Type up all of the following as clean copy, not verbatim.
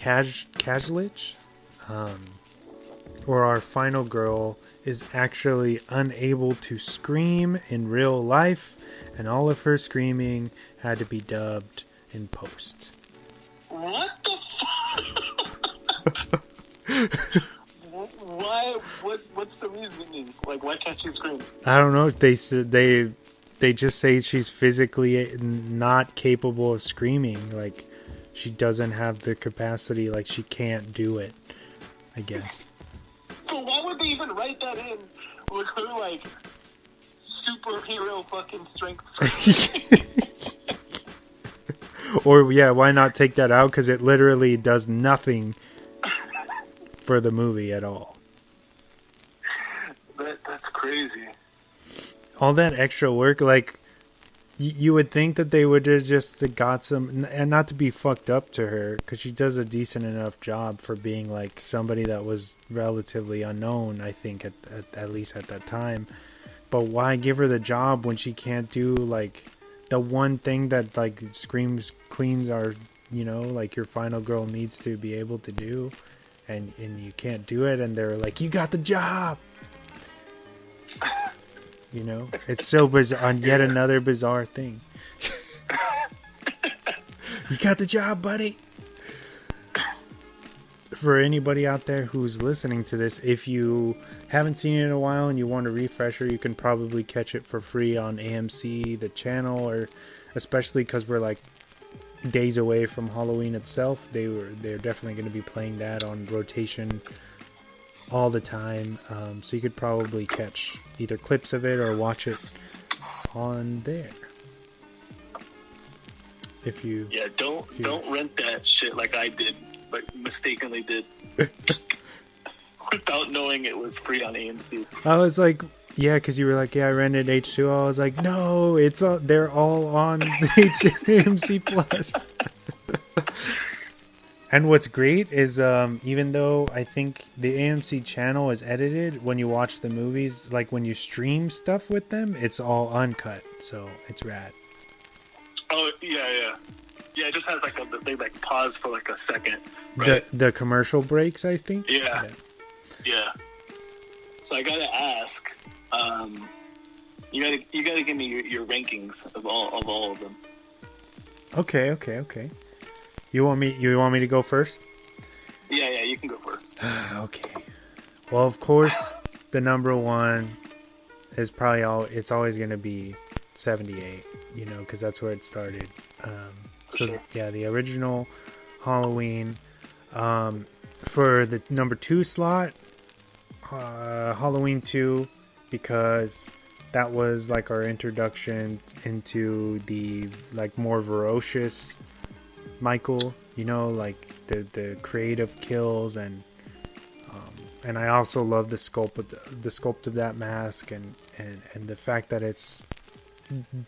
Kazlich, or our final girl, is actually unable to scream in real life, and all of her screaming had to be dubbed in post. What the fuck? Why? What's the reasoning? Like, why can't she scream? I don't know. They said they just say she's physically not capable of screaming. Like, she doesn't have the capacity. Like, she can't do it, I guess. So why would they even write that in with her, like, superhero fucking strength? Or, yeah, why not take that out? Because it literally does nothing for the movie at all. That's crazy. All that extra work, like, you would think that they would have just got some, and not to be fucked up to her, because she does a decent enough job for being, like, somebody that was relatively unknown, I think, at least at that time. But why give her the job when she can't do, like, the one thing that, like, Scream's queens are, you know, like, your final girl needs to be able to do, and you can't do it, and they're like, you got the job! You know? It's so bizarre, on yet another bizarre thing. You got the job, buddy! For anybody out there who's listening to this, if you haven't seen it in a while and you want a refresher, you can probably catch it for free on AMC, the channel, or especially because we're like days away from Halloween itself. They're definitely going to be playing that on rotation all the time, so you could probably catch either clips of it or watch it on there. If you don't rent that shit like I did, but mistakenly did, without knowing it was free on AMC. I was like, yeah, because you were like, yeah, I rented H2O. I was like, no, they're all on AMC Plus. And what's great is, even though I think the AMC channel is edited, when you watch the movies, like when you stream stuff with them, it's all uncut, so it's rad. Oh, yeah. Yeah, it just has like they like pause for like a second, right? The commercial breaks, I think? Yeah. So I gotta ask, you gotta give me your rankings of all of them. Okay. You want me to go first? Yeah, you can go first. Okay. Well, of course, the number one is probably it's always going to be 78, you know, because that's where it started. Sure. Yeah, the original Halloween. For the number 2 slot, Halloween 2, because that was like our introduction into the like more ferocious Michael, you know, like the creative kills, and I also love the sculpt of that mask, and the fact that it's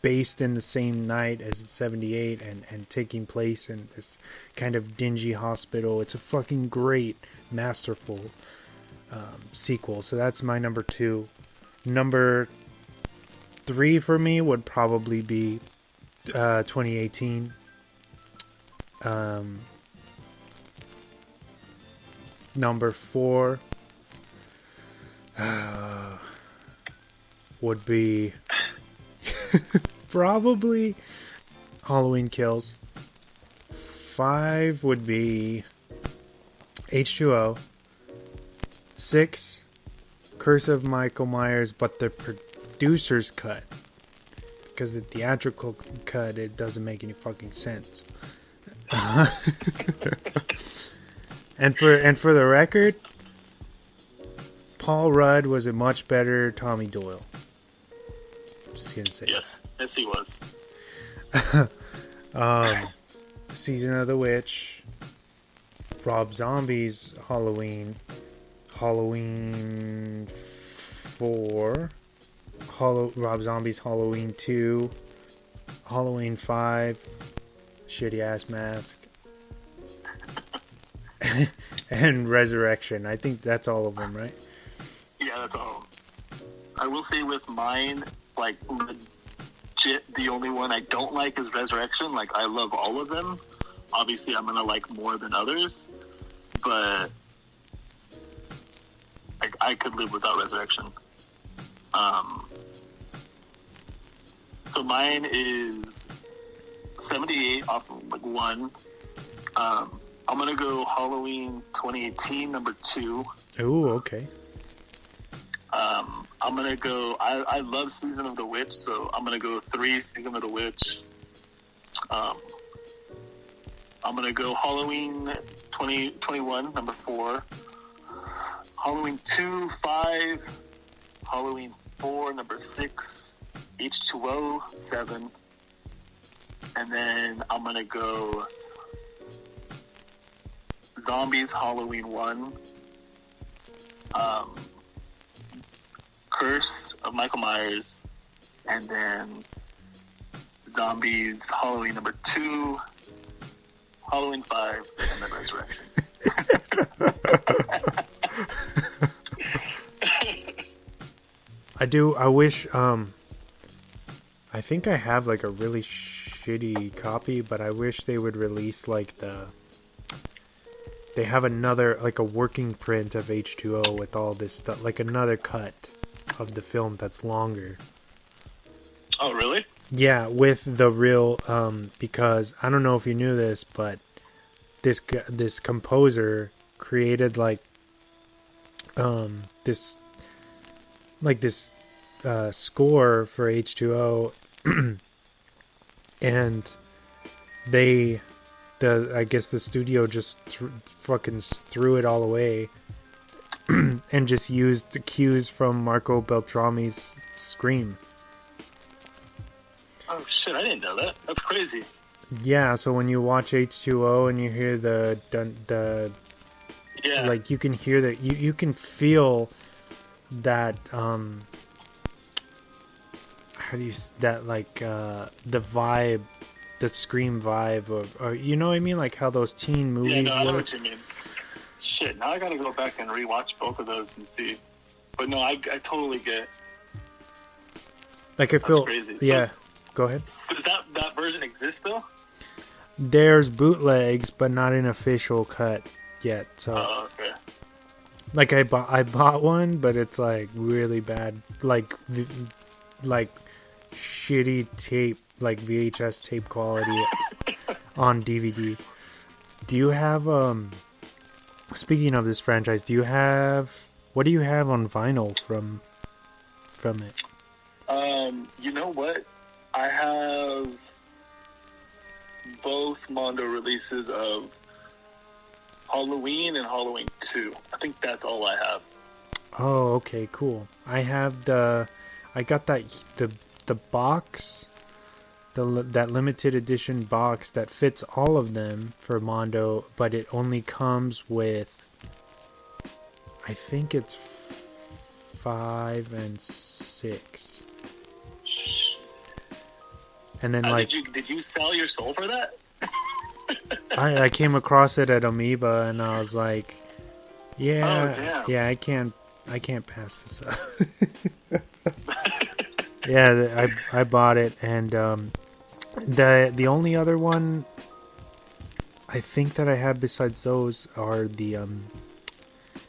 based in the same night as 78 and taking place in this kind of dingy hospital. It's a fucking great, masterful sequel. So that's my number 2. Number 3 for me would probably be 2018. Number 4 would be probably Halloween Kills. 5 would be H2O. 6, Curse of Michael Myers, but the producer's cut, because the theatrical cut, it doesn't make any fucking sense. And for the record, Paul Rudd was a much better Tommy Doyle. Just gonna say. Yes, he was. Season of the Witch, Rob Zombie's Halloween 4, Rob Zombie's Halloween 2, Halloween 5, shitty ass mask, and Resurrection. I think that's all of them, right? Yeah, that's all. I will say with mine, like, legit, the only one I don't like is Resurrection. Like, I love all of them. Obviously, I'm gonna like more than others. but I could live without resurrection. So mine is 78 off of like 1. I'm gonna go Halloween 2018 number 2. Ooh, okay. I'm gonna go. I love Season of the Witch, so I'm gonna go 3 Season of the Witch. I'm gonna go Halloween 2021 number 4. Halloween 2 5. Halloween 4 number 6. H2O 7. And then I'm gonna go Zombies Halloween 1. Curse of Michael Myers, and then Zombies Halloween number 2, Halloween 5, and then Resurrection. I wish, I think I have like a really shitty copy, but I wish they would release like they have another, like a working print of H2O with all this stuff, like another cut of the film that's longer. Oh, really? Yeah, with the real, because I don't know if you knew this, but this composer created this score for H2O, and I guess the studio just fucking threw it all away and just used the cues from Marco Beltrami's Scream. Oh shit, I didn't know that. That's crazy. Yeah, so when you watch H2O and you hear the yeah, like you can hear that, you can feel that how do you that like the vibe, that Scream vibe, or you know what I mean, like how those teen movies. Yeah, no, I know work. what you mean. Shit, now I gotta go back and rewatch both of those and see. But no, I totally get. Like I feel, crazy. Yeah. So, go ahead. Does that version exist though? There's bootlegs, but not an official cut yet. So, okay. Like I bought one, but it's like really bad, like shitty tape, like VHS tape quality on DVD. Do you have Speaking of this franchise, what do you have on vinyl from it? You know what? I have both Mondo releases of Halloween and Halloween 2. I think that's all I have. Oh, okay, cool. I got the box, that limited edition box that fits all of them for Mondo, but it only comes with, I think it's 5 and 6. And then did you sell your soul for that? I came across it at Amoeba and I was like, yeah, oh, damn. yeah, I can't pass this up. Yeah, I bought it, and the only other one I think that I have besides those are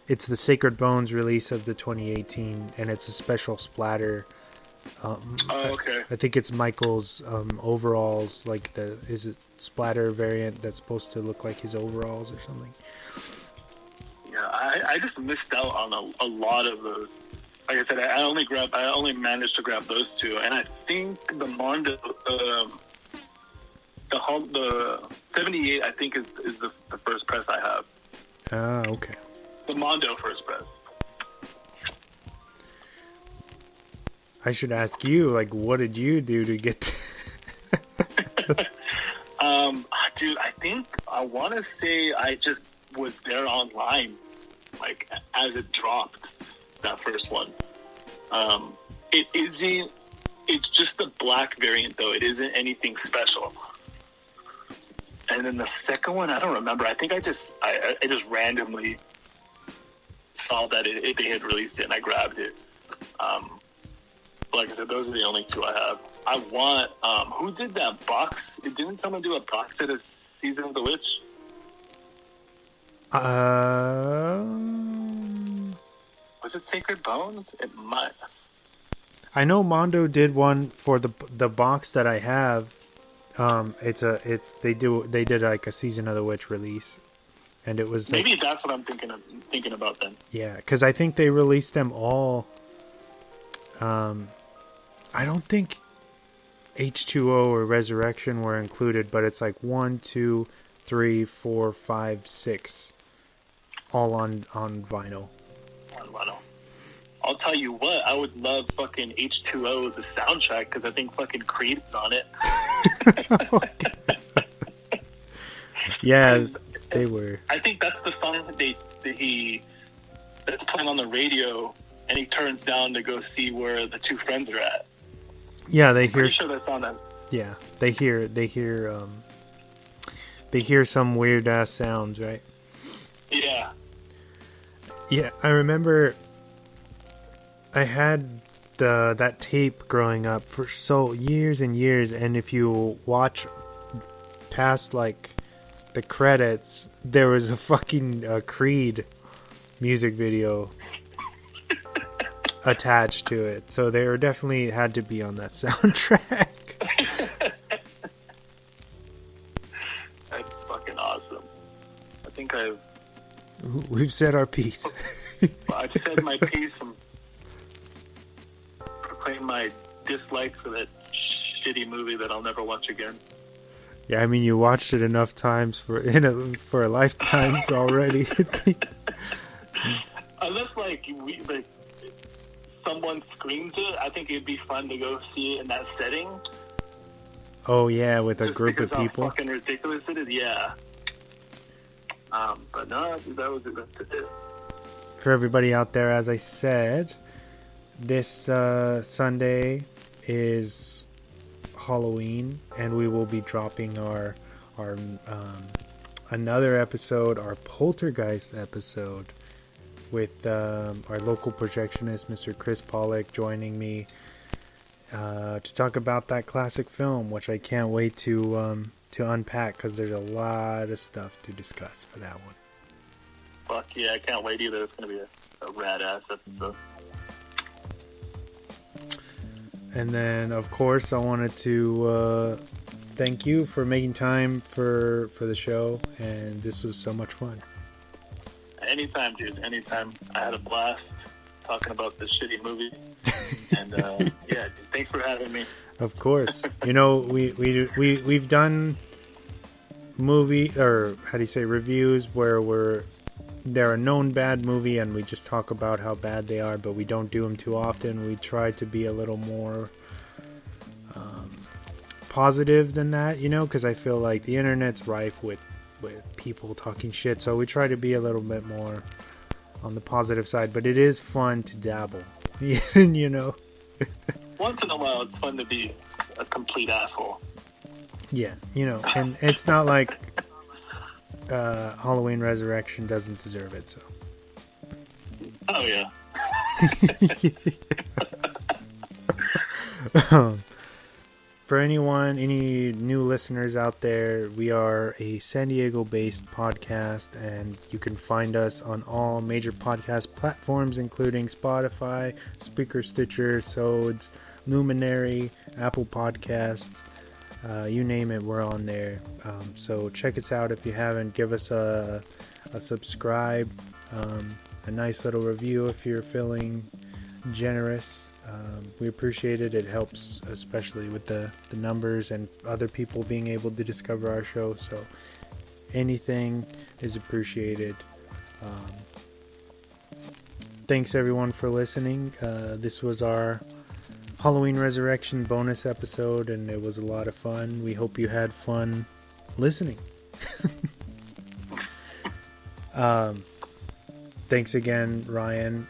it's the Sacred Bones release of the 2018, and it's a special splatter. Okay. I think it's Michael's overalls, like is it splatter variant that's supposed to look like his overalls or something. Yeah, I just missed out on a lot of those. Like I said, I only managed to grab those 2, and I think the Mondo, the 78, I think is the first press I have. Ah, okay. The Mondo first press. I should ask you, like, what did you do to get Dude, I want to say I just was there online, like, as it dropped, that first one. It's just the black variant, though. It isn't anything special. And then the second one, I don't remember. I think I just randomly saw that they had released it, and I grabbed it. Like I said, those are the only 2 I have. I want, who did that box? Didn't someone do a box set of Season of the Witch? Was it Sacred Bones? It might. I know Mondo did one for the box that I have. They did like a Season of the Witch release, and it was maybe that's what I'm thinking about then. Yeah, because I think they released them all. I don't think H2O or Resurrection were included, but it's like 1, 2, 3, 4, 5, 6, all on vinyl. On vinyl. I'll tell you what, I would love fucking H2O, the soundtrack, because I think fucking Creed's on it. Yeah, they were. I think that's the song that's playing on the radio, and he turns down to go see where the two friends are at. Yeah, they hear. Pretty sure that's on that. Yeah, they hear some weird ass sounds, right? Yeah. Yeah, I remember. I had that tape growing up for years and years, and if you watch past like the credits, there was a fucking Creed music video attached to it, so they were definitely had to be on that soundtrack. That's fucking awesome. I think we've said our piece. I've said my piece and proclaimed my dislike for that shitty movie that I'll never watch again. Yeah, I mean, you watched it enough times for a lifetime already. Unless someone screams it, I think it'd be fun to go see it in that setting. Oh yeah, with a just group of people. How fucking ridiculous it is, yeah. But no, that was it. That's it. For everybody out there, as I said, this Sunday is Halloween, and we will be dropping our another episode, our Poltergeist episode, with our local projectionist, Mr. Chris Pollock, joining me to talk about that classic film, which I can't wait to unpack, because there's a lot of stuff to discuss for that one. Fuck yeah, I can't wait either. It's going to be a rad-ass episode. And then, of course, I wanted to thank you for making time for the show, and this was so much fun. Anytime, dude. Anytime. I had a blast talking about this shitty movie. And yeah, dude, thanks for having me. Of course. You know, we've done reviews where they're a known bad movie and we just talk about how bad they are, but we don't do them too often. We try to be a little more positive than that, you know, because I feel like the internet's rife with people talking shit, so we try to be a little bit more on the positive side, but it is fun to dabble. You know. Once in a while, it's fun to be a complete asshole. Yeah, you know, and it's not like Halloween Resurrection doesn't deserve it, so. Oh, yeah. For any new listeners out there, we are a San Diego-based podcast, and you can find us on all major podcast platforms, including Spotify, Spreaker, Stitcher, Sods, Luminary, Apple Podcasts, you name it, we're on there. So check us out if you haven't. Give us a subscribe, a nice little review if you're feeling generous. We appreciate it. It helps, especially with the numbers and other people being able to discover our show. So anything is appreciated. Thanks everyone for listening. This was our Halloween Resurrection bonus episode, and it was a lot of fun. We hope you had fun listening. Thanks again, Ryan,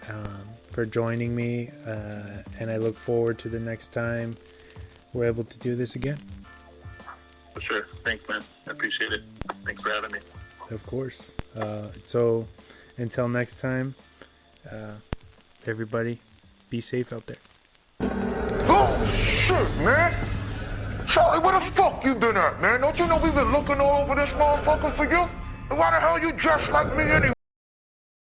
for joining me, and I look forward to the next time we're able to do this again. For sure. Thanks, man. I appreciate it. Thanks for having me. Of course. So until next time, everybody, be safe out there. Oh, shit, man. Charlie, where the fuck you been at, man? Don't you know we've been looking all over this motherfucker for you? Why the hell you dressed like me anyway?